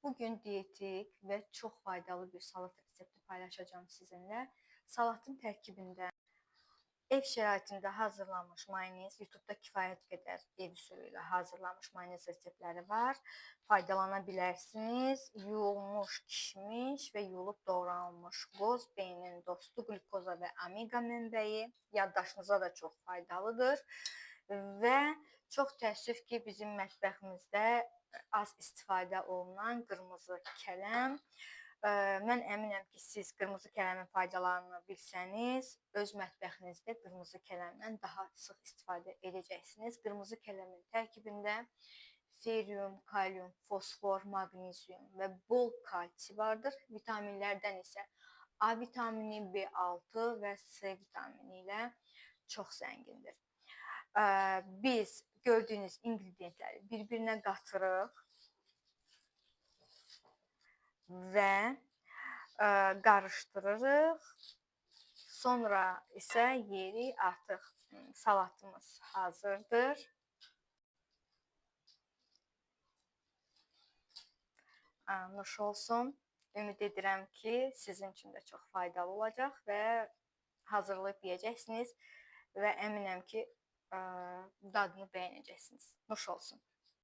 Bugün dietik və çox faydalı bir salat resepti paylaşacağım sizinlə. Salatın tərkibində ev şəraitində hazırlanmış mayonez, YouTube'da kifayət qədər ev üsulu ilə hazırlanmış mayonez reseptləri var. Faydalana bilərsiniz. Yuyulmuş kişmiş və yuyulub doğranılmış qoz beynin dostu, qlükoza və omega mənbəyi yaddaşınıza da çox faydalıdır. Və çox təəssüf ki, bizim mətbəximizdə az istifadə olunan qırmızı kələm. Mən əminəm ki, siz qırmızı kələmin faydalarını bilsəniz, öz mətbəxinizdə qırmızı kələmdən daha sıx istifadə edəcəksiniz. Qırmızı kələmin tərkibində ferium, kalium, fosfor, maqnezium və bol kalsi vardır. Vitaminlərdən isə A vitamini, B6 və C vitamini ilə çox zəngindir. Biz gördüyünüz ingredientləri bir-birinə qatırıq və qarışdırırıq. Sonra isə yeyirik, artıq salatımız hazırdır. Nuş olsun. Ümid edirəm ki, sizin üçün də çox faydalı olacaq və hazırlayıb yeyəcəksiniz və əminəm ki, dadını bəyənəcəksiniz. Nuş olsun.